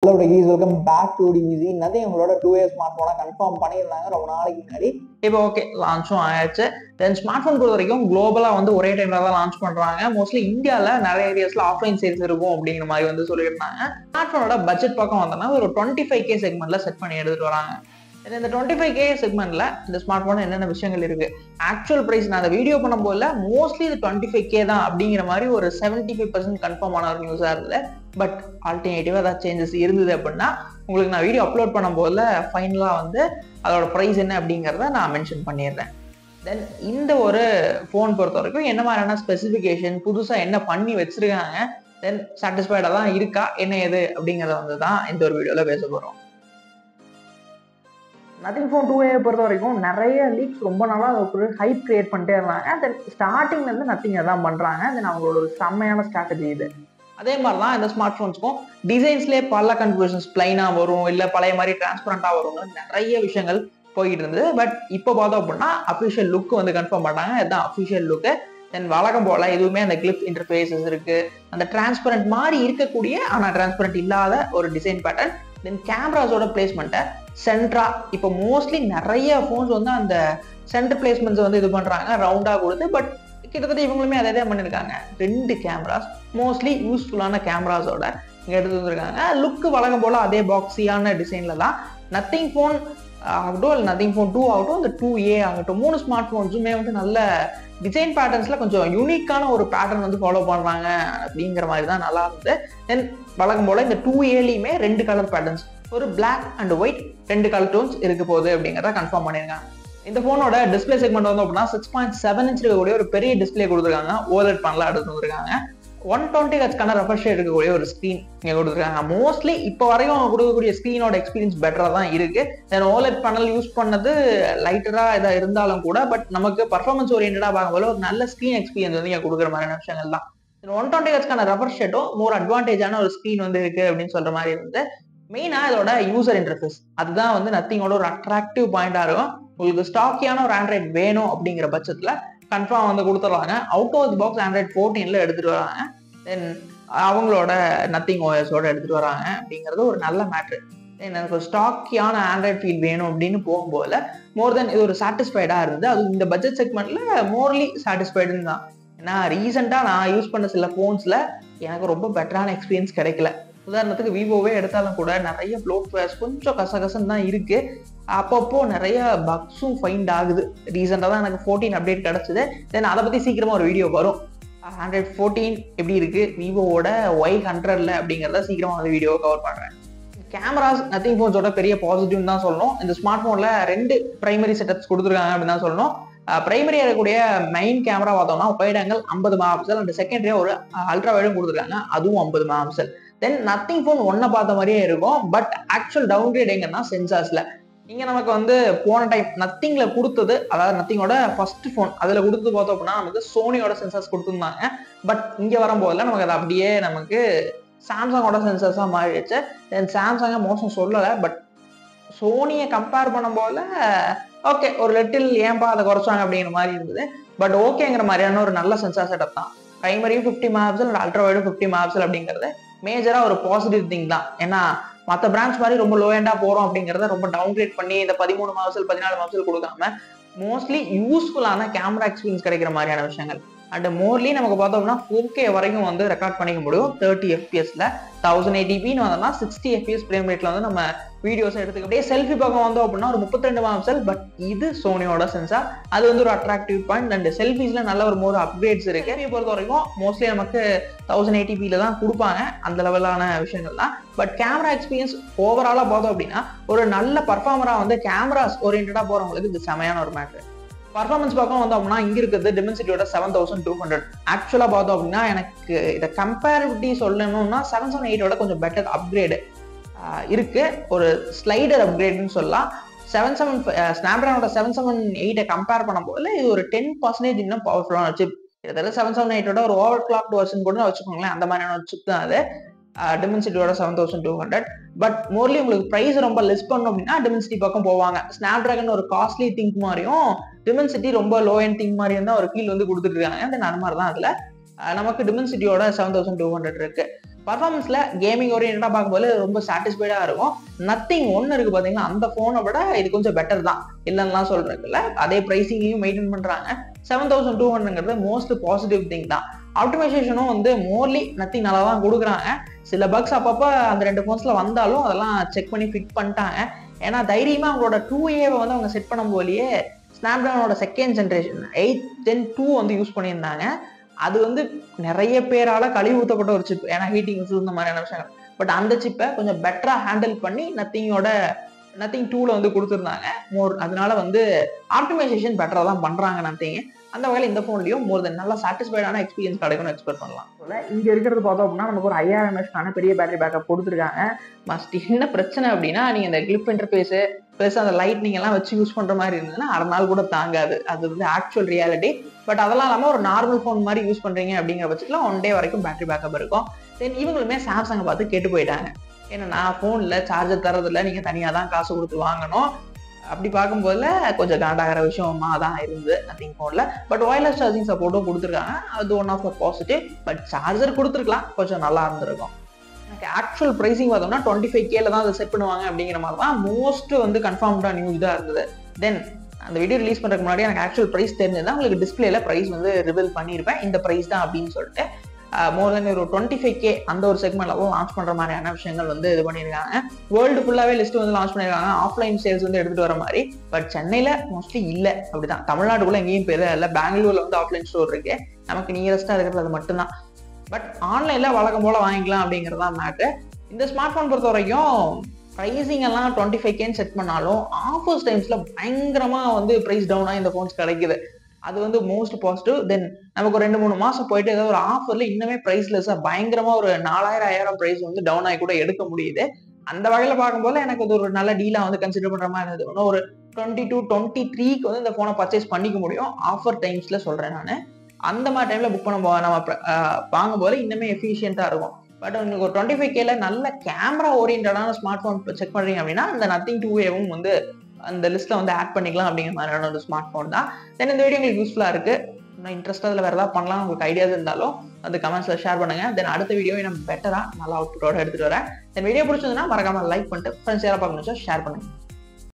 Hello guys, welcome back to DVZ. Nothing உங்களோட 2 years smart confirm பண்ணியிருந்தாங்க ரொம்ப நாளைக்கு முன்னாடி. இப்போ ஓகே லான்ச்சும் ஆயாச்சு. தென் ஸ்மார்ட் ஃபோன் பொறுத்த வரைக்கும் குளோபலா ஒரே டைம்ல தான் லான்ச் பண்றாங்க. மோஸ்ட்லி இந்தியால நிறைய ஏரியாஸ்ல ஆஃப்லைன் சேல்ஸ் இருக்கும் அப்படிங்கிற மாதிரி சொல்லியிருந்தாங்க. ஸ்மார்ட் ஃபோனோட பட்ஜெட் பக்கம் வந்தோம்னா ஒரு 25K செக்மெண்ட்ல செட் பண்ணி எடுத்துட்டு வராங்க. இந்த 25K செக்மெண்ட்ல இந்த ஸ்மார்ட் போன் என்னென்ன விஷயங்கள் இருக்கு, ஆக்சுவல் பிரைஸ் நான் அந்த வீடியோ பண்ணும்போது மோஸ்ட்லி இது 25K தான் அப்படிங்கிற மாதிரி ஒரு 75% கன்ஃபார்ம் ஆன ஒரு நியூஸா இருந்தது. பட் ஆல்டர்னேட்டிவா ஏதாவது சேஞ்சஸ் இருந்தது அப்படின்னா உங்களுக்கு நான் வீடியோ அப்லோட் பண்ணும்போது ஃபைனலா அதோட ப்ரைஸ் என்ன அப்படிங்கிறத நான் மென்ஷன் பண்ணிடுறேன். தென் இந்த ஒரு ஃபோன் பொறுத்த வரைக்கும் என்ன மாதிரியான ஸ்பெசிஃபிகேஷன் புதுசாக என்ன பண்ணி வச்சிருக்காங்க, தென் சாட்டிஸ்ஃபைடாக தான் இருக்கா என்ன எது அப்படிங்கிறத தான் இந்த ஒரு வீடியோவில் பேச போகிறோம். நத்திங் ஃபோன் 2A பொறுத்த வரைக்கும் நிறைய லீக்ஸ் ரொம்ப நாளாக ஒரு ஹைப் கிரியேட் பண்ணிட்டே இருந்தாங்க. தென் ஸ்டார்டிங்லேருந்து நத்திங் தான் பண்ணுறாங்க. தென் அவங்களோட ஒரு செம்மையான ஸ்ட்ராட்டஜி இது. அதே மாதிரி தான் இந்த ஸ்மார்ட் ஃபோன்ஸுக்கும் டிசைன்ஸ்லேயே பல கன்ஃபியூஷன்ஸ் பிளைனாக வரும், இல்லை பழைய மாதிரி டிரான்ஸ்பரண்டாக வரும்னு நிறைய விஷயங்கள் போயிட்டு இருந்தது. பட் இப்போ பார்த்தோம் அப்படின்னா அஃபிஷியல் லுக் கன்ஃபார்ம் பண்ணாங்க. இதுதான் அஃபிஷியல் லுக்கு. தென் வழக்கம் போல எதுவுமே அந்த கிளிப் இன்டர்ஃபேஸஸ் இருக்கு, அந்த டிரான்ஸ்பரண்ட் மாதிரி இருக்கக்கூடிய ஆனால் டிரான்ஸ்பரண்ட் இல்லாத ஒரு டிசைன் பேட்டர்ன். தென் கேமராஸோட பிளேஸ்மெண்ட்டை சென்ட்ரா இப்போ மோஸ்ட்லி நிறைய ஃபோன்ஸ் அந்த சென்டர் பிளேஸ்மெண்ட்ஸ் இது பண்றாங்க ரவுண்டா கொடுத்து. பட் கிட்டத்தட்ட இவங்களுமே அதே பண்ணிருக்காங்க. 2 கேமராஸ் மோஸ்ட்லி யூஸ்ஃபுல்லான கேமராஸோட இங்க எடுத்து வந்திருக்காங்க. லுக்கு வழக்கம் போல அதே பாக்ஸியான டிசைன்ல தான் நத்திங் ஃபோன் ஆகட்டும் இல்லை நத்திங் ஃபோன் 2 ஆகட்டும் இந்த 2A ஆகட்டும் 3 ஸ்மார்ட் ஃபோன்ஸுமே நல்ல டிசைன் பேட்டர்ன்ஸ்ல கொஞ்சம் யூனிக்கான ஒரு பேட்டர்ன் ஃபாலோ பண்றாங்க அப்படிங்கிற மாதிரி தான் நல்லா இருந்தது. தென் வழக்கம் போல இந்த 2Aலையுமே 2 கலர் பேட்டர்ன்ஸ், ஒரு black and white 2 colour tones இருக்க போகுது அப்படிங்கிறத கன்ஃபார்ம் பண்ணிருக்காங்க. இந்த போனோட டிஸ்பிளே செக்மெண்ட் அப்படின்னா 6.7 இன்ச் இருக்கக்கூடிய ஒரு பெரிய டிஸ்பிளே கொடுத்துருக்காங்க. ஓலட் பேனலா எடுத்து வந்துருக்காங்க. 120Hz ரெஃப்ரெஷ் ரேட் இருக்கக்கூடிய ஒரு ஸ்கிரீன் இங்க கொடுத்துருக்காங்க. மோஸ்ட்லி இப்போ வரைக்கும் கொடுக்கக்கூடிய ஸ்கிரீனோட எக்ஸ்பீரியன்ஸ் பெட்டரா தான் இருக்கு. ஓலட் பேனல் யூஸ் பண்ணது லைட்டரா இதா இருந்தாலும் கூட பட் நமக்கு பர்ஃபார்மன்ஸ் ஓரியன்டா பார்க்கும்போது ஒரு நல்ல ஸ்கிரீன் எக்ஸ்பீரியன்ஸ் இங்க கொடுக்குற மாதிரியான விஷயங்கள் தான். 120Hz ரெஃப்ரெஷ் ரேட்டும் மோர் அட்வான்டேஜான ஒரு ஸ்கிரீன் இருக்கு அப்படின்னு சொல்ற மாதிரி இருந்து. மெயினா இதோட யூசர் இன்டர்ஃபேஸ் அதுதான் நத்திங்கோட ஒரு அட்ராக்டிவ் பாயிண்டா இருக்கும். உங்களுக்கு ஸ்டாக்கியான ஒரு ஆண்ட்ராய்ட் வேணும் அப்படிங்கிற பட்சத்துல கன்ஃபார்ம் கொடுத்துருவாங்க. Out of the box Android 14ல எடுத்துட்டு வராங்க. தென் அவங்களோட நத்திங் ஓஎஸோட எடுத்துட்டு வராங்க அப்படிங்கிறது ஒரு நல்ல மேட்ரு. எனக்கு ஒரு ஸ்டாக்கியான ஆண்ட்ராய்ட் ஃபீல் வேணும் அப்படின்னு போகும்போது மோர் தென் இது ஒரு சாட்டிஸ்ஃபைடா இருந்தது. அது இந்த பட்ஜெட் செக்மெண்ட்ல மோர்லி சாட்டிஸ்ஃபைடுன்னு தான். ஏன்னா ரீசெண்டா நான் யூஸ் பண்ண சில போன்ஸ்ல எனக்கு ரொம்ப பெட்டரான எக்ஸ்பீரியன்ஸ் கிடைக்கல. உதாரணத்துக்கு விவோவே எடுத்தாலும் கூட நிறைய ப்ளோட்வேர்ஸ் கொஞ்சம் கசகசன்னு தான் இருக்கு. அப்பப்போ நிறைய பக்ஸும் ஃபைண்ட் ஆகுது. ரீசெண்டாக தான் எனக்கு 14 அப்டேட் கிடைச்சது. தென் அதை பற்றி சீக்கிரமா ஒரு வீடியோ வரும். ஆண்ட்ராய்ட் 14 எப்படி இருக்கு விவோவோட Y100ல அப்படிங்கிறத சீக்கிரமா வீடியோ கவர் பண்றேன். கேமராஸ் நத்திங் ஃபோன்ஸோட பெரிய பாசிட்டிவ் தான் சொல்லணும். இந்த ஸ்மார்ட் போன்ல 2 பிரைமரி செட்டப்ஸ் கொடுத்துருக்காங்க அப்படின்னு தான் சொல்லணும். பிரைமரியா இருக்கக்கூடிய மெயின் கேமரா பார்த்தோம்னா வைட் ஆங்கிள் 50 மெகாபிக்சல் அண்ட் செகண்டரியா ஒரு அல்ட்ரா வைடும் கொடுத்துருக்காங்க, அதுவும் 50 மெகாபிக்சல். தென் நத்திங் ஃபோன் 1 பார்த்த மாதிரியே இருக்கும். பட் ஆக்சுவல் டவுன் கிரேட் எங்கன்னா சென்சார்ஸ்ல இங்க நமக்கு போன டைம் நத்திங்ல கொடுத்தது, அதாவது நத்திங்கோட ஃபர்ஸ்ட் ஃபோன் அதுல கொடுத்து பார்த்தோம் அப்படின்னா நமக்கு சோனியோட சென்சார்ஸ் கொடுத்துருந்தாங்க. பட் இங்க வரும்போதுல நமக்கு அது அப்படியே நமக்கு சாம்சங்கோட சென்சார்ஸா மாறிடுச்சு. தென் சாம்சங்க மோசம் சொல்லலை, பட் சோனியை கம்பேர் பண்ணும்போது ஓகே ஒரு லிட்டில் ஏன்பா அதை குறைச்சாங்க அப்படிங்கிற மாதிரி இருந்தது. பட் ஓகேங்கிற மாதிரியான ஒரு நல்ல சென்சார் செட்டப் தான். பிரைமரியும் 50 மெகாபிக்சல் அண்ட் அல்ட்ரா வைடும் 50 மெகாபிக்சல் அப்படிங்கிறது மேஜரா ஒரு பாசிட்டிவ் திங் தான். ஏன்னா மற்ற பிராண்ட்ஸ் மாதிரி ரொம்ப லோ எண்டா போறோம் அப்படிங்கிறத ரொம்ப டவுன் கிரேட் பண்ணி இந்த 13 மெகாபிக்சல் 14 மெகாபிக்சல் கொடுக்காம மோஸ்ட்லி யூஸ்ஃபுல்லான கேமரா எக்ஸ்பீரியன்ஸ் கிடைக்கிற மாதிரியான விஷயங்கள். அண்ட் மோர்லி நமக்கு பார்த்தோம்னா 4K வரைக்கும் ரெக்கார்ட் பண்ணிக்க முடியும் 30 FPS-ல. 1080pன்னு வந்தோம்னா 60 FPS ஃப்ரேம் ரேட்ல நம்ம வீடியோஸ் எடுத்துக்க. அப்படியே செல்ஃபி பக்கம் வந்தோம் அப்படின்னா ஒரு 32 மெகாபிக்சல். பட் இது சோனியோட சென்சார், அது ஒரு அட்ராக்டிவ் பாயிண்ட். அண்ட் செல்ஃபிஸ்ல நல்ல ஒரு மோர் அப்கிரேட்ஸ் இருக்கு. செல்ஃபி பொறுத்த வரைக்கும் மோஸ்ட்லி நமக்கு 1080pல தான் கொடுப்பாங்க, அந்த லெவலான விஷயங்கள் தான். பட் கேமரா எக்ஸ்பீரியன்ஸ் ஓவராலா பார்த்தோம் அப்படின்னா ஒரு நல்ல பர்ஃபார்மரா கேமராஸ் ஓரியன்டா போறவங்களுக்கு இது செமையான ஒரு மேட்ரு. பர்ஃபார்மன்ஸ் பார்க்க அப்படின்னா இங்க இருக்குது டிமென்சிட்டியோட 7200. ஆக்சுவலா பார்த்தோம் அப்படின்னா எனக்கு இதை கம்பேரிட்டிவ் சொல்லணும்னா 778ஓட கொஞ்சம் பெட்டர் அப்கிரேடு இருக்கு, ஒரு ஸ்லைடர் அப்கிரேட்னு சொல்லலாம். ஸ்னாப்டிராகனோட 778 கம்பேர் பண்ணும்போது இது ஒரு 10% இன்னும் பவர்ஃபுல்லான சிப். கிட்டத்தட்ட 778ஓட ஒரு ஓவர் கிளாக் வெர்ஷன் கூட வச்சுக்கோங்களேன், அந்த மாதிரியான ஒரு சிப் தான் அது. டிமென்சிட்டியோட 7200. பட் மோர்லி உங்களுக்கு பிரைஸ் ரொம்ப லெஸ் பண்ணோம் அப்படின்னா டிமென்சிட்டி பக்கம் போவாங்க. ஸ்னாப்டிராகன் ஒரு காஸ்ட்லி திங்க் மாதிரியும் டிமென்சிட்டி ரொம்ப லோ எண்ட் திங்க் மாதிரியும் தான் ஒரு ஃபீல் கொடுத்துட்டு இருக்காங்க. அந்த மாதிரி தான் அதுல நமக்கு டிமென்சிட்டியோட 7200 இருக்கு. பர்ஃபார்மன்ஸ்ல கேமிங் ஓரியன்டா பார்க்கும்போது ரொம்ப சாட்டிஸ்ஃபைடா இருக்கும். நத்திங் ஒன்னு இருக்கு பாத்தீங்கன்னா, அந்த போனை விட இது கொஞ்சம் பெட்டர் தான் இல்லைன்னா சொல்றதுல. அதே பிரைசிங்கையும் மெயின்டைன் பண்றாங்க. 7200 மோஸ்ட் பாசிட்டிவ் திங் தான். ஆப்டிமைசேஷனும் வந்து மோர்லி நத்திங் நல்லா தான் கொடுக்குறாங்க. சில பக்ஸ் அப்பப்ப அந்த 2 போன்ஸ்ல வந்தாலும் அதெல்லாம் செக் பண்ணி ஃபிட் பண்ணிட்டாங்க. ஏன்னா தைரியமா அவங்களோட 2A வந்து அவங்க செட் பண்ணும் போலயே ஸ்னாப்டிராகனோட 2nd ஜென்ரேஷன் 8 Gen 2 வந்து யூஸ் பண்ணியிருந்தாங்க. அது வந்து நிறைய பேரால கழிவு ஊத்தப்பட்ட ஒரு சிப். ஏன்னா ஹீட்டிங் இஷ்யூஸ் இந்த மாதிரியான விஷயங்கள். பட் அந்த சிப்பை கொஞ்சம் பெட்டரா ஹேண்டில் பண்ணி நத்திங் 2ல வந்து கொடுத்துருந்தாங்க. அதனால வந்து ஆப்டிமைசேஷன் பெட்டரா தான் பண்றாங்க நத்திங். அந்த வகையில் இந்த போன்லயும் மோர் தென் நல்லா சாட்டிஸ்ஃபைடான எக்ஸ்பீரியன்ஸ் கிடைக்கும்னு எக்ஸ்பெக்ட் பண்ணலாம். இங்க இருக்கிறது பார்த்தோம் அப்படின்னா நமக்கு ஒரு 5000 mAh பெரிய பேட்டரி பேக்கப் கொடுத்துருக்காங்க. மஸ்ட் என்ன பிரச்சனை அப்படின்னா, நீங்க இந்த கிளிப் இன்டர்ஃபேஸ் பிளஸ் அந்த லைட்னிங் எல்லாம் வச்சு யூஸ் பண்ற மாதிரி இருந்ததுன்னா 1/2 நாள் கூட தாங்காது. அது வந்து ஆக்சுவல் ரியாலிட்டி. பட் அதெல்லாம் இல்லாம ஒரு நார்மல் போன் மாதிரி யூஸ் பண்றீங்க அப்படிங்கிற பட்சத்துல 1 டே வரைக்கும் பேட்டரி பேக்கப் இருக்கும். தென் இவங்களுமே சாம்சங்கை பார்த்து கேட்டு போயிட்டாங்க. ஏன்னா போன்ல சார்ஜர் தரதில்ல, நீங்க தனியா தான் காசு கொடுத்து வாங்கணும். அப்படி பார்க்கும்போதுல கொஞ்சம் காண்டாகிற விஷயமா தான் இருந்தது நத்திங் போன்ல. பட் ஒயர்லெஸ் சார்ஜிங் சப்போர்ட்டும் கொடுத்துருக்காங்க. அது one of the positive. But charger கொடுத்துருக்கலாம், கொஞ்சம் நல்லா இருந்திருக்கும். எனக்கு ஆக்சுவல் பிரைசிங் பார்த்தோம்னா 25K தான் அதை செட் பண்ணுவாங்க அப்படிங்கிற மாதிரி தான் மோஸ்ட் வந்து கன்ஃபார்ம்டா நியூஸ் தான் இருந்தது. தென் அந்த வீடியோ ரிலீஸ் பண்றதுக்கு முன்னாடி எனக்கு ஆக்சுவல் பிரைஸ் தெரிஞ்சதுன்னா உங்களுக்கு டிஸ்பிளேல பிரைஸ் வந்து ரிவீல் பண்ணியிருப்பேன். இந்த பிரைஸ் தான் அப்படின்னு சொல்லிட்டு மோர் தென் ஒரு 25K அந்த ஒரு செக்மெண்ட்லவும் லான்ச் பண்ற மாதிரியான விஷயங்கள் வந்து இது பண்ணியிருக்காங்க. வேர்ல்டு ஃபுல்லாவே லிஸ்ட் வந்து லான்ச் பண்ணியிருக்காங்க. ஆஃப்லைன் சேல்ஸ் வந்து எடுத்துட்டு வர மாதிரி. பட் சென்னையில மோஸ்ட்லி இல்லை. அப்படிதான் தமிழ்நாட்டுக்குள்ள எங்கேயும் பேர் இல்லை. பெங்களூர்ல வந்து ஆஃப்லைன் ஸ்டோர் இருக்கு. நமக்கு நியரஸ்டா இருக்கிறது அது மட்டும்தான். பட் ஆன்லைன்ல வழக்கம் போல வாங்கிக்கலாம் அப்படிங்கறதா மேட்டர். இந்த ஸ்மார்ட் போன் பொறுத்த வரைக்கும் பிரைசிங் எல்லாம் 25K செட் பண்ணாலும் ஆஃபர்ஸ் டைம்ஸ்ல பயங்கரமா வந்து பிரைஸ் டவுனா இந்த போன்ஸ் கிடைக்குது. அது வந்து மோஸ்ட் பாசிட்டிவ். தென் நமக்கு ஒரு 2-3 மாசம் போயிட்டு ஏதாவது ஒரு ஆஃபர்ல இன்னுமே பிரைஸ்லெஸ்ஸா பயங்கரமா ஒரு 4000 பிரைஸ் வந்து டவுன் ஆகி கூட எடுக்க முடியுது. அந்த வகையில பார்க்கும்போது எனக்கு இது ஒரு நல்ல டீலா வந்து கன்சிடர் பண்ற மாதிரி இருந்தது. ஒரு 22-23க்கு வந்து இந்த போனை பர்ச்சேஸ் பண்ணிக்க முடியும். ஆஃபர் டைம்ஸ்ல சொல்றேன் நான். அந்த மாதிரி டைம்ல புக் பண்ண நம்ம வாங்கும்போது இன்னுமே எஃபிஷியன்டா இருக்கும். பட் உங்களுக்கு ஒரு 25Kல நல்ல கேமரா ஓரியன்டான ஸ்மார்ட் போன் செக் பண்றீங்க அப்படின்னா இந்த நத்திங் 2Aவும் வந்து அந்த லிஸ்ட்ல வந்து ஆட் பண்ணிக்கலாம் அப்படிங்கிற மாதிரியான ஒரு ஸ்மார்ட் போன் தான். தென் இந்த வீடியோ உங்களுக்கு யூஸ்ஃபுல்லா இருக்கு, இன்னும் இன்ட்ரெஸ்டா வேற ஏதாவது பண்ணலாம் உங்களுக்கு ஐடியாஸ் இருந்தாலும் அந்த கமெண்ட்ஸ்ல ஷேர் பண்ணுங்க. தென் அடுத்த வீடியோவை நம்ம பெட்டரா நல்லா அவுட்புட்டோட எடுத்துட்டு வரேன். தென் வீடியோ பிடிச்சதுன்னா மறக்காம லைக் பண்ணிட்டு ஃப்ரெண்ட்ஸ் யாரா பார்க்கணும் ஷேர் பண்ணுங்க.